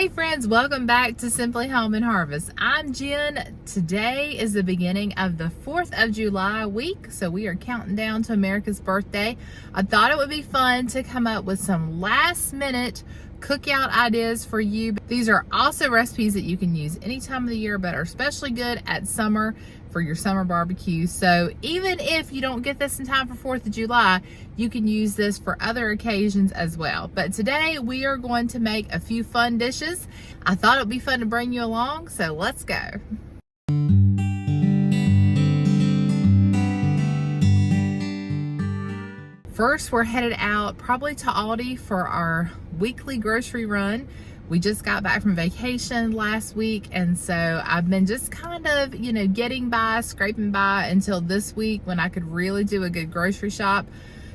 Hey friends, welcome back to Simply Home and Harvest. I'm Jen. Today is the beginning of the 4th of July week, so we are counting down to America's birthday. I thought it would be fun to come up with some last minute cookout ideas for you. These are also recipes that you can use any time of the year, but are especially good at summer for your summer barbecue. So even if you don't get this in time for 4th of July, you can use this for other occasions as well. But today we are going to make a few fun dishes. I thought it would be fun to bring you along, so let's go. First, we're headed out probably to Aldi for our weekly grocery run. We just got back from vacation last week, and so I've been just kind of, getting by, scraping by until this week when I could really do a good grocery shop.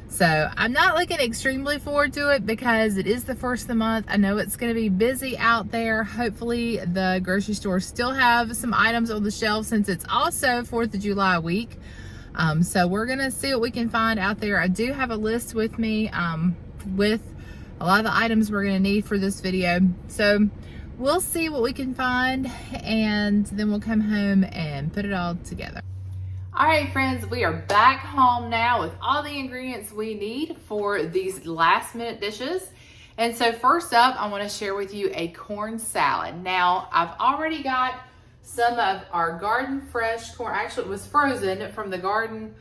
So I'm not looking extremely forward to it because it is the first of the month. I know it's going to be busy out there. Hopefully the grocery stores still have some items on the shelf since it's also 4th of July week. So we're going to see what we can find out there. I do have a list with me with a lot of the items we're going to need for this video. So we'll see what we can find, and then we'll come home and put it all together. All right, friends, we are back home now with all the ingredients we need for these last minute dishes. And so first up, I want to share with you a corn salad. Now, I've already got some of our garden fresh corn. Actually, it was frozen from the garden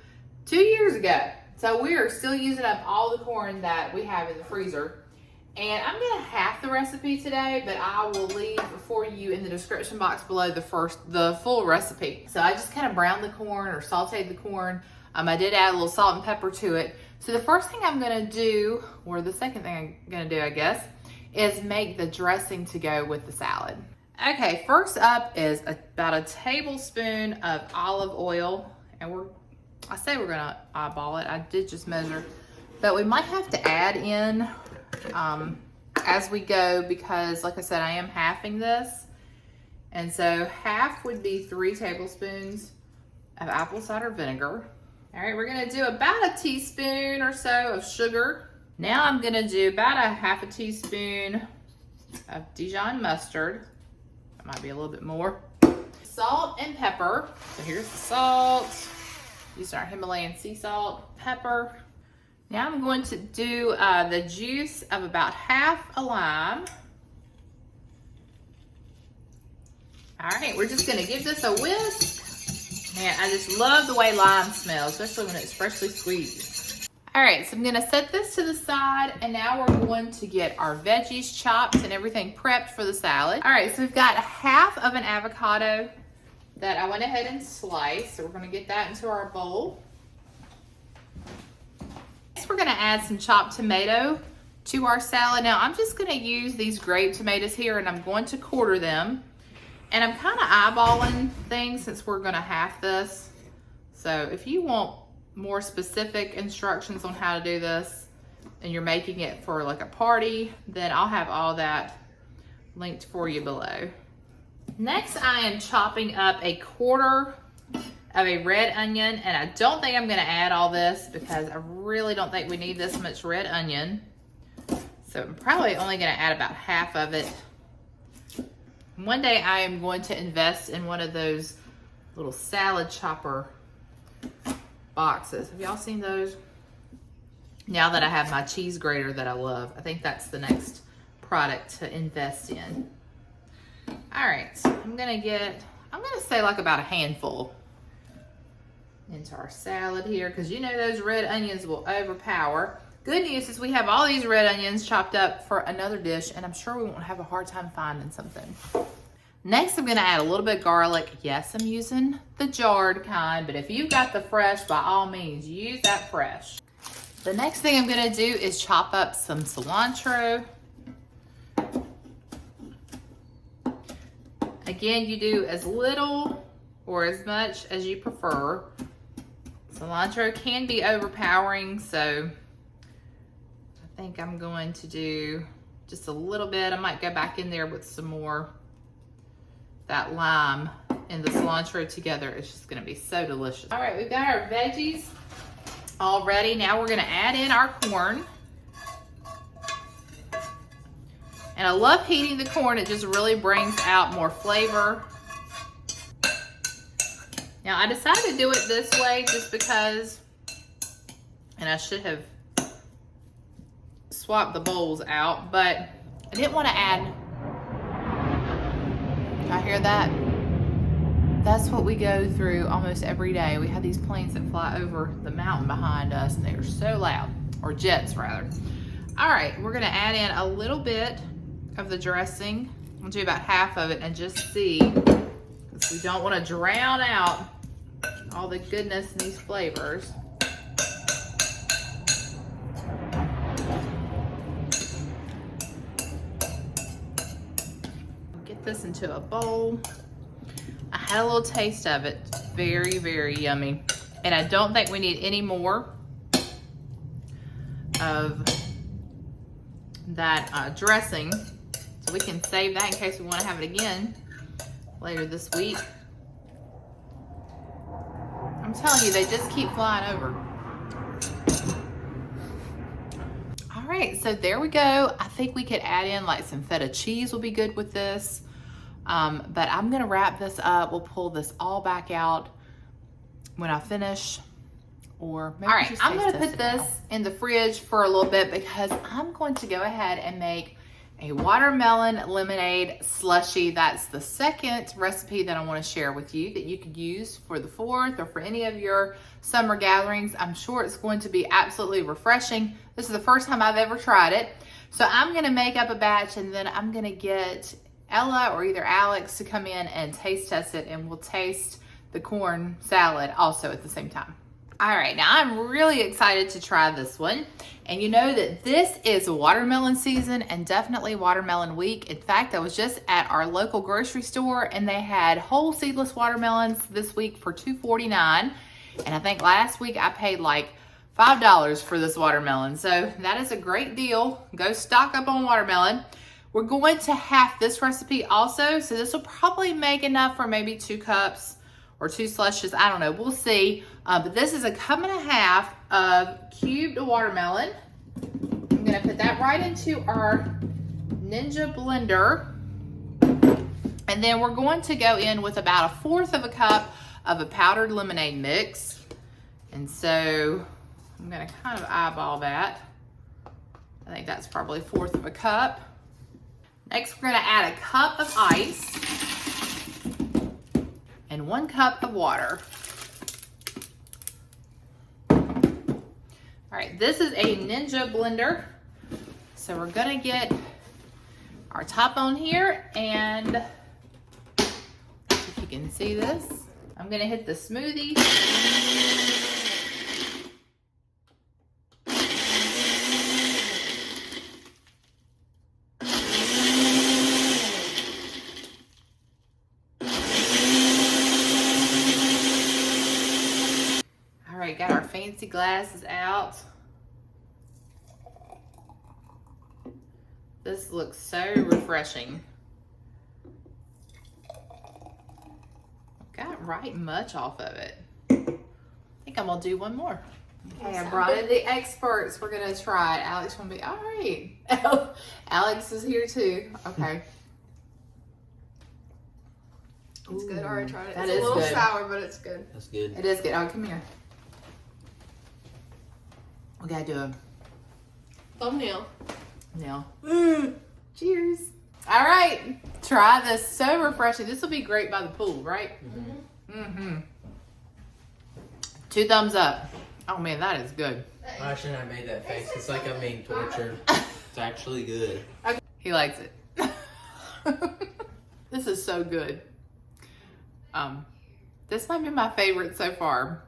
2 years ago. So we are still using up all the corn that we have in the freezer. And I'm gonna half the recipe today, but I will leave for you in the description box below the full recipe. So I just kind of browned the corn or sauteed the corn. I did add a little salt and pepper to it. So the first thing I'm gonna do, or the second thing I'm gonna do, I guess, is make the dressing to go with the salad. Okay, first up is about a tablespoon of olive oil, and I say we're gonna eyeball it. I did just measure, but we might have to add in as we go because, like I said, I am halving this, and so half would be 3 tablespoons of apple cider vinegar. All right, we're gonna do about a teaspoon or so of sugar. Now I'm gonna do about a half a teaspoon of Dijon mustard. That might be a little bit more. Salt and pepper. So here's the salt. Use our Himalayan sea salt, pepper. Now I'm going to do the juice of about half a lime. All right, we're just gonna give this a whisk. Man, I just love the way lime smells, especially when it's freshly squeezed. All right, so I'm gonna set this to the side, and now we're going to get our veggies chopped and everything prepped for the salad. All right, so we've got half of an avocado that I went ahead and sliced. So we're gonna get that into our bowl. Next, we're gonna add some chopped tomato to our salad. Now, I'm just gonna use these grape tomatoes here, and I'm going to quarter them. And I'm kind of eyeballing things since we're gonna half this. So if you want more specific instructions on how to do this, and you're making it for like a party, then I'll have all that linked for you below. Next, I am chopping up a quarter of a red onion, and I don't think I'm gonna add all this because I really don't think we need this much red onion. So I'm probably only gonna add about half of it. One day I am going to invest in one of those little salad chopper boxes. Have y'all seen those? Now that I have my cheese grater that I love, I think that's the next product to invest in. All right, so I'm gonna say like about a handful into our salad here, because those red onions will overpower. Good news is we have all these red onions chopped up for another dish, and I'm sure we won't have a hard time finding something. Next, I'm gonna add a little bit of garlic. Yes, I'm using the jarred kind, but if you've got the fresh, by all means, use that fresh. The next thing I'm gonna do is chop up some cilantro. Again, you do as little or as much as you prefer. Cilantro can be overpowering, so I think I'm going to do just a little bit. I might go back in there with some more. That lime and the cilantro together is just gonna be so delicious. All right, we've got our veggies all ready. Now we're gonna add in our corn. And I love heating the corn. It just really brings out more flavor. Now I decided to do it this way just because, and I should have swapped the bowls out, but I didn't want to add. I hear that? That's what we go through almost every day. We have these planes that fly over the mountain behind us, and they are so loud, or jets rather. All right, we're gonna add in a little bit of the dressing. We'll do about half of it and just see, because we don't want to drown out all the goodness in these flavors. Get this into a bowl. I had a little taste of it. It's very, very yummy. And I don't think we need any more of that dressing. So we can save that in case we want to have it again later this week. I'm telling you, they just keep flying over. All right, so there we go. I think we could add in like some feta cheese will be good with this. But I'm gonna wrap this up. We'll pull this all back out when I finish. Or maybe all right, I'm gonna put this in the fridge for a little bit because I'm going to go ahead and make a watermelon lemonade slushie. That's the second recipe that I want to share with you that you could use for the 4th or for any of your summer gatherings. I'm sure it's going to be absolutely refreshing. This is the first time I've ever tried it. So I'm gonna make up a batch and then I'm gonna get Ella or either Alex to come in and taste test it, and we'll taste the corn salad also at the same time. All right, now I'm really excited to try this one. And you know that this is watermelon season and definitely watermelon week. In fact, I was just at our local grocery store and they had whole seedless watermelons this week for $2.49. And I think last week I paid like $5 for this watermelon. So that is a great deal. Go stock up on watermelon. We're going to half this recipe also, so this will probably make enough for maybe 2 cups or 2 slushes. I don't know, we'll see. But this is a 1.5 cups of cubed watermelon. I'm gonna put that right into our Ninja blender. And then we're going to go in with about 1/4 cup of a powdered lemonade mix. And so I'm gonna kind of eyeball that. I think that's probably 1/4 cup. Next, we're gonna add 1 cup of ice and 1 cup of water. All right, this is a Ninja blender. So we're gonna get our top on here, and if you can see this, I'm gonna hit the smoothie. Got our fancy glasses out. This looks so refreshing. Got right much off of it. I think I'm gonna do one more. Okay, I brought in the experts. We're gonna try it. Alex will be all right. Alex is here too. Okay. It's good. I already tried it. That it's is a little good. sour, but it's good. That's good. It is good. Oh, come here. We gotta do a thumbnail. now. Cheers. All right, try this. So refreshing. This will be great by the pool, right? Mm-hmm. 2 thumbs up. Oh man, that is good. I shouldn't have made that face. It's like I'm being tortured. It's actually good. He likes it. This is so good. This might be my favorite so far.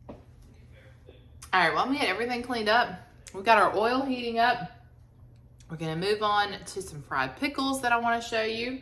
All right, well, I'm gonna get everything cleaned up. We've got our oil heating up. We're gonna move on to some fried pickles that I wanna show you.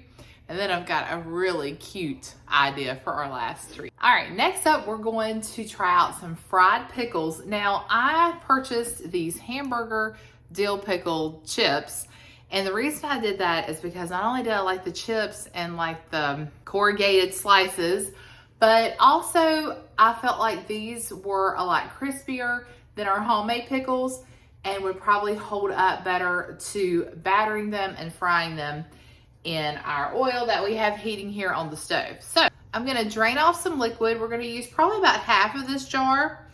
And then I've got a really cute idea for our last treat. All right, next up, we're going to try out some fried pickles. Now, I purchased these hamburger dill pickle chips. And the reason I did that is because not only did I like the chips and like the corrugated slices, but also I felt like these were a lot crispier than our homemade pickles. and would probably hold up better to battering them and frying them in our oil that we have heating here on the stove. So I'm gonna drain off some liquid. We're gonna use probably about half of this jar,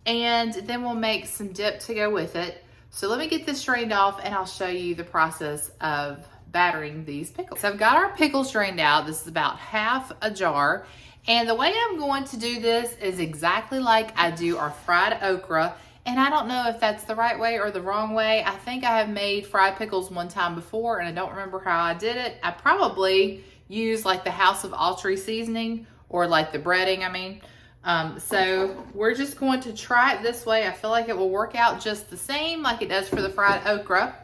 and then we'll make some dip to go with it. So let me get this drained off and I'll show you the process of battering these pickles. So I've got our pickles drained out. This is about half a jar. And the way I'm going to do this is exactly like I do our fried okra. And I don't know if that's the right way or the wrong way. I think I have made fried pickles one time before and I don't remember how I did it. I probably used like the House of Autry seasoning, or like the breading, I mean. So we're just going to try it this way. I feel like it will work out just the same like it does for the fried okra.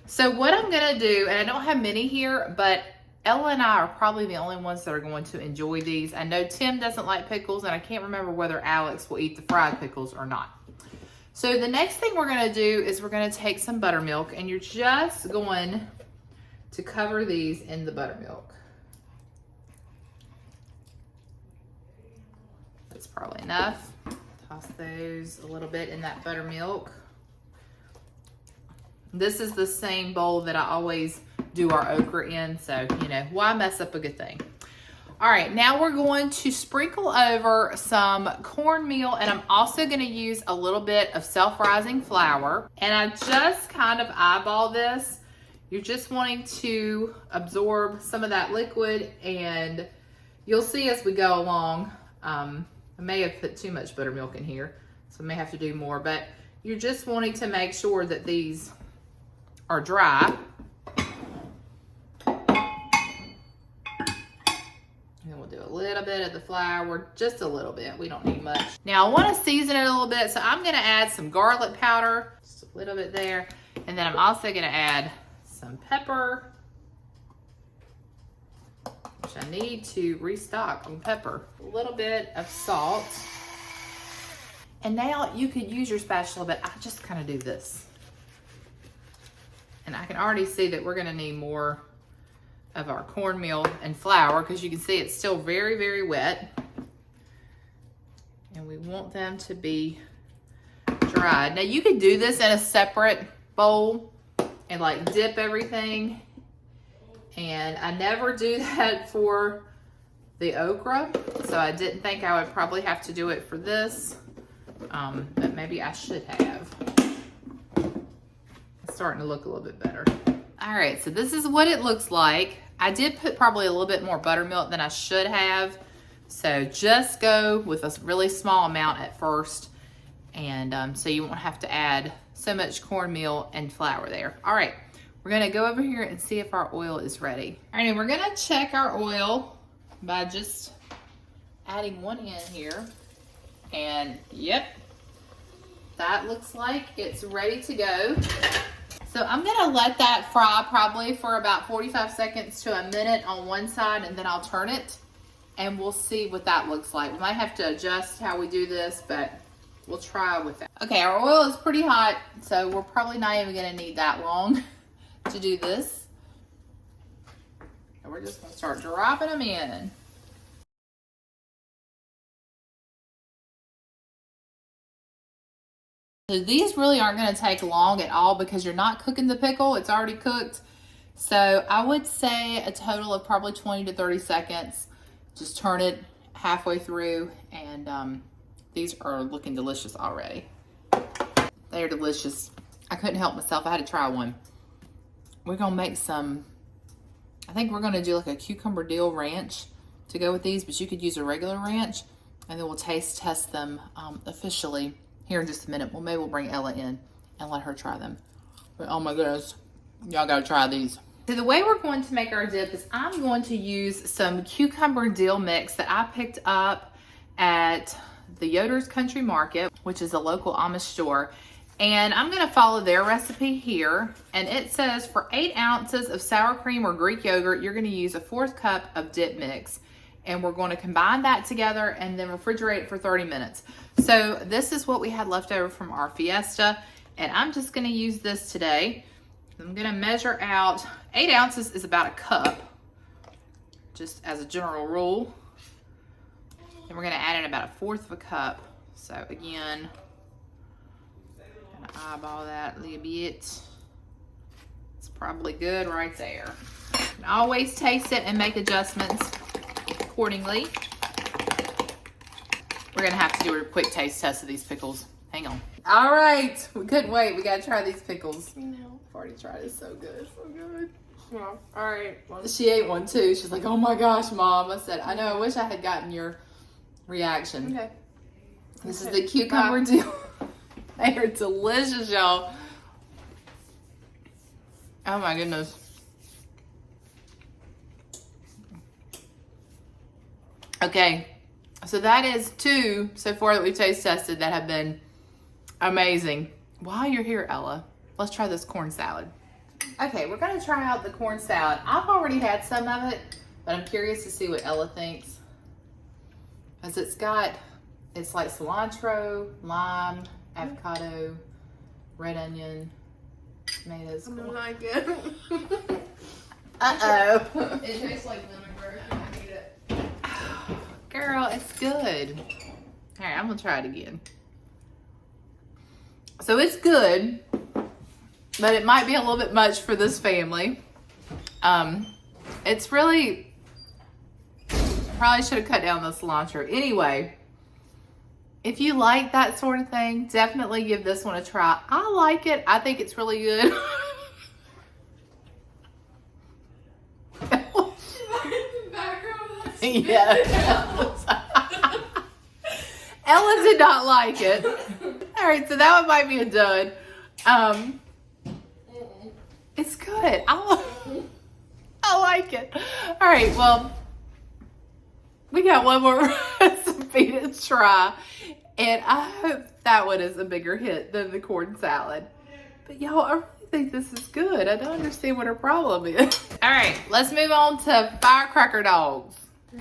So what I'm gonna do, and I don't have many here, but Ella and I are probably the only ones that are going to enjoy these. I know Tim doesn't like pickles, and I can't remember whether Alex will eat the fried pickles or not. So the next thing we're gonna do is we're gonna take some buttermilk, and you're just going to cover these in the buttermilk. That's probably enough. Toss those a little bit in that buttermilk. This is the same bowl that I always do our okra in, so, you know, why mess up a good thing? All right, now we're going to sprinkle over some cornmeal, and I'm also gonna use a little bit of self-rising flour. And I just kind of eyeball this. You're just wanting to absorb some of that liquid, and you'll see as we go along. I may have put too much buttermilk in here, so I may have to do more, but you're just wanting to make sure that these are dry. And we'll do a little bit of the flour, just a little bit. We don't need much. Now I want to season it a little bit, so I'm going to add some garlic powder, just a little bit there. And then I'm also going to add some pepper, which I need to restock on pepper. A little bit of salt. And now you could use your spatula, but I just kind of do this. And I can already see that we're gonna need more of our cornmeal and flour, because you can see it's still very, very wet. And we want them to be dried. Now you could do this in a separate bowl and like dip everything. And I never do that for the okra, so I didn't think I would probably have to do it for this, but maybe I should have. It's starting to look a little bit better. All right, so this is what it looks like. I did put probably a little bit more buttermilk than I should have, so just go with a really small amount at first, and so you won't have to add so much cornmeal and flour there. All right. We're gonna go over here and see if our oil is ready. All right, and we're gonna check our oil by just adding one in here. And yep, that looks like it's ready to go. So I'm gonna let that fry probably for about 45 seconds to a minute on one side, and then I'll turn it and we'll see what that looks like. We might have to adjust how we do this, but we'll try with that. Okay, our oil is pretty hot, so we're probably not even gonna need that long to do this. And we're just gonna start dropping them in. So these really aren't gonna take long at all because you're not cooking the pickle, it's already cooked. So I would say a total of probably 20 to 30 seconds. Just turn it halfway through, and these are looking delicious already. They're delicious. I couldn't help myself, I had to try one. We're gonna make some, I think we're gonna do like a cucumber dill ranch to go with these, but you could use a regular ranch, and then we'll taste test them officially here in just a minute. Well, maybe we'll bring Ella in and let her try them. But oh my goodness, y'all gotta try these. So the way we're going to make our dip is I'm going to use some cucumber dill mix that I picked up at the Yoder's Country Market, which is a local Amish store. And I'm gonna follow their recipe here. And it says for 8 ounces of sour cream or Greek yogurt, you're gonna use a 1/4 cup of dip mix. And we're gonna combine that together and then refrigerate it for 30 minutes. So this is what we had left over from our fiesta. And I'm just gonna use this today. I'm gonna measure out, 8 ounces is about a cup, just as a general rule. And we're gonna add in about a 1/4 of a cup. So again, eyeball that a little bit. It's probably good right there. Always taste it and make adjustments accordingly. We're gonna have to do a quick taste test of these pickles. Hang on. All right, we couldn't wait. We gotta try these pickles. You know. I've already tried it. So good, so good. Well, all right. Well, She ate one too. She's like, oh my gosh, Mom. I said, I know, I wish I had gotten your reaction. okay. This is the cucumber deal. They are delicious, y'all. Oh my goodness. Okay, so that is 2 so far that we've taste tested that have been amazing. While you're here, Ella, let's try this corn salad. Okay, we're gonna try out the corn salad. I've already had some of it, but I'm curious to see what Ella thinks. Because it's like cilantro, lime, avocado, red onion, tomatoes. I don't like it. Uh-oh. It tastes like vinegar. I hate it. Girl, it's good. All right, I'm gonna try it again. So it's good, but it might be a little bit much for this family. It's really, probably should have cut down the cilantro. Anyway, if you like that sort of thing, definitely give this one a try. I like it. I think it's really good. Yeah. Ella did not like it. All right, so that one might be a dud. It's good. I like it. All right, well, we got one more recipe to try, and I hope that one is a bigger hit than the corn salad. But y'all, I really think this is good. I don't understand what her problem is. All right, let's move on to Firecracker Dogs.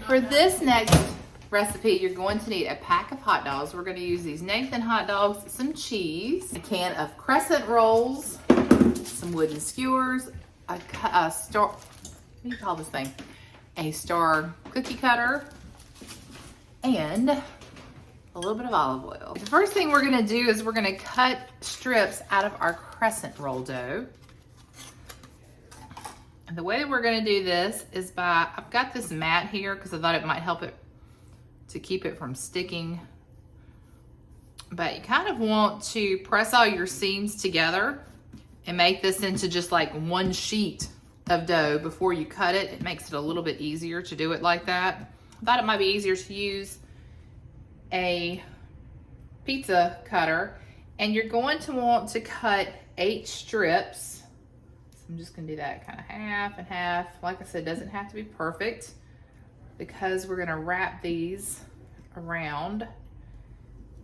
For this next recipe, you're going to need a pack of hot dogs. We're going to use these Nathan hot dogs, some cheese, a can of crescent rolls, some wooden skewers, a star, what do you call this thing? A star cookie cutter, and a little bit of olive oil. The first thing we're going to do is we're going to cut strips out of our crescent roll dough. And the way we're gonna do this is I've got this mat here because I thought it might help it to keep it from sticking. But you kind of want to press all your seams together and make this into just like one sheet of dough before you cut it. It makes it a little bit easier to do it like that. I thought it might be easier to use a pizza cutter, and you're going to want to cut 8 strips. I'm just gonna do that kind of half and half. Like I said, it doesn't have to be perfect because we're gonna wrap these around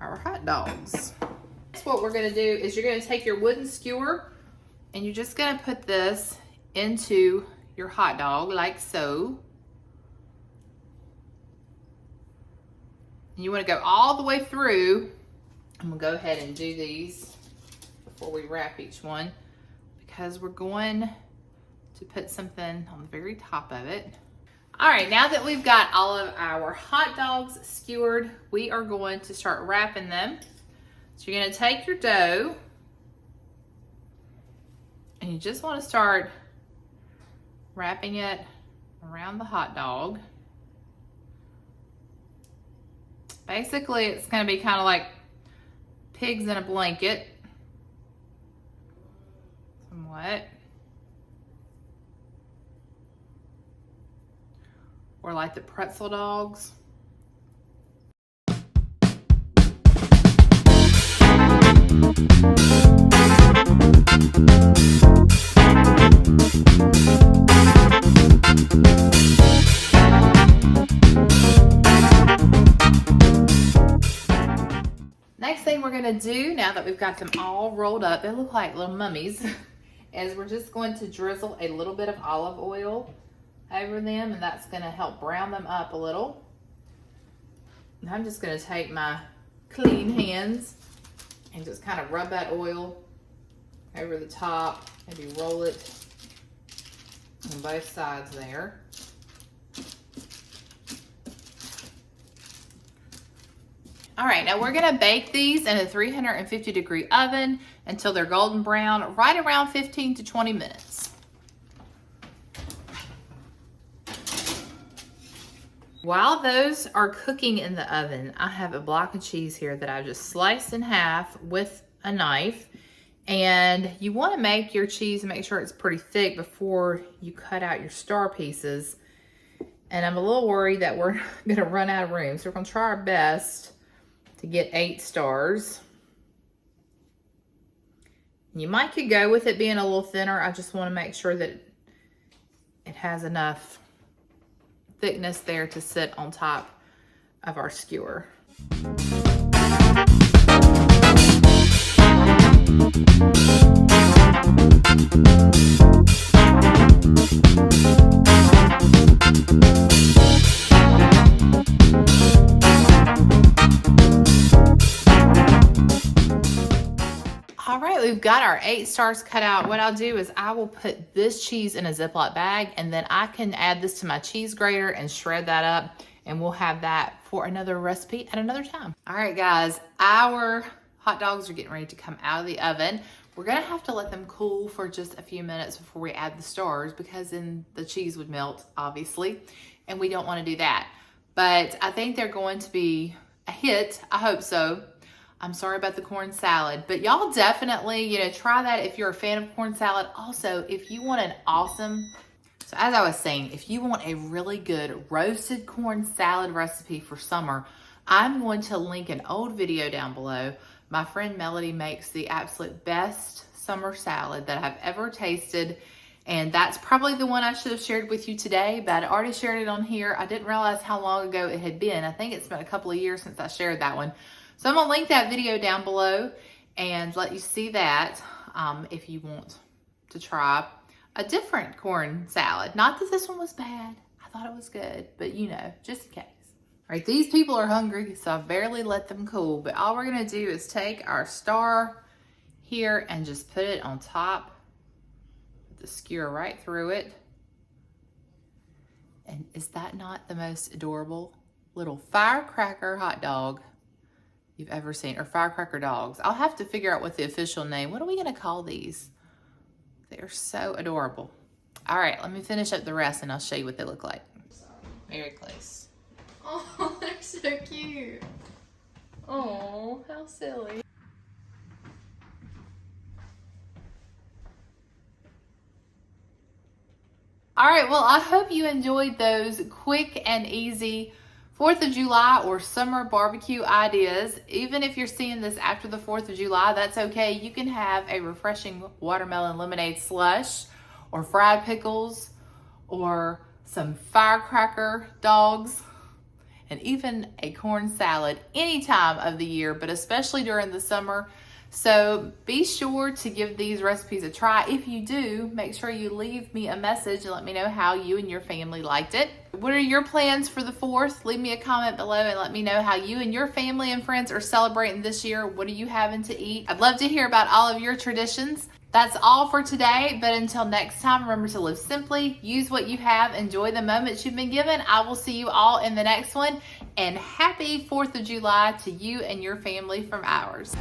our hot dogs. Next, what we're gonna do is you're gonna take your wooden skewer and you're just gonna put this into your hot dog like so. And you wanna go all the way through. I'm gonna go ahead and do these before we wrap each one, because we're going to put something on the very top of it. All right, now that we've got all of our hot dogs skewered, we are going to start wrapping them. So you're gonna take your dough and you just wanna start wrapping it around the hot dog. Basically, it's gonna be kind of like pigs in a blanket. Somewhat. Or like the pretzel dogs. Next thing we're gonna do, now that we've got them all rolled up, they look like little mummies, is we're just going to drizzle a little bit of olive oil over them, and that's gonna help brown them up a little. And I'm just gonna take my clean hands and just kind of rub that oil over the top, maybe roll it on both sides there. All right, now we're gonna bake these in a 350-degree oven until they're golden brown, right around 15 to 20 minutes. While those are cooking in the oven, I have a block of cheese here that I've just sliced in half with a knife. And you wanna make your cheese and make sure it's pretty thick before you cut out your star pieces. And I'm a little worried that we're gonna run out of room, so we're gonna try our best to get 8 stars. You might could go with it being a little thinner. I just want to make sure that it has enough thickness there to sit on top of our skewer. All right, we've got our 8 stars cut out. What I'll do is I will put this cheese in a Ziploc bag, and then I can add this to my cheese grater and shred that up, and we'll have that for another recipe at another time. All right, guys, our hot dogs are getting ready to come out of the oven. We're gonna have to let them cool for just a few minutes before we add the stars, because then the cheese would melt, obviously, and we don't wanna do that. But I think they're going to be a hit. I hope so. I'm sorry about the corn salad, but y'all definitely, try that if you're a fan of corn salad. Also, if you want an awesome, so as I was saying, if you want a really good roasted corn salad recipe for summer, I'm going to link an old video down below. My friend Melody makes the absolute best summer salad that I've ever tasted. And that's probably the one I should have shared with you today, but I already shared it on here. I didn't realize how long ago it had been. I think it's been a couple of years since I shared that one. So I'm gonna link that video down below and let you see that if you want to try a different corn salad. Not that this one was bad. I thought it was good, but just in case. All right, these people are hungry, so I barely let them cool, but all we're gonna do is take our star here and just put it on top, put the skewer right through it. And is that not the most adorable little firecracker hot dog you've ever seen, or Firecracker Dogs? I'll have to figure out what the official name. What are we gonna call these? They're so adorable. All right, let me finish up the rest and I'll show you what they look like. Very close. Oh, they're so cute. Oh, how silly. All right, well, I hope you enjoyed those quick and easy 4th of July or summer barbecue ideas. Even if you're seeing this after the 4th of July, that's okay. You can have a refreshing watermelon lemonade slush, or fried pickles, or some firecracker dogs, and even a corn salad any time of the year, but especially during the summer. So be sure to give these recipes a try. If you do, make sure you leave me a message and let me know how you and your family liked it. What are your plans for the 4th? Leave me a comment below and let me know how you and your family and friends are celebrating this year. What are you having to eat? I'd love to hear about all of your traditions. That's all for today, but until next time, remember to live simply, use what you have, enjoy the moments you've been given. I will see you all in the next one, and happy 4th of July to you and your family from ours.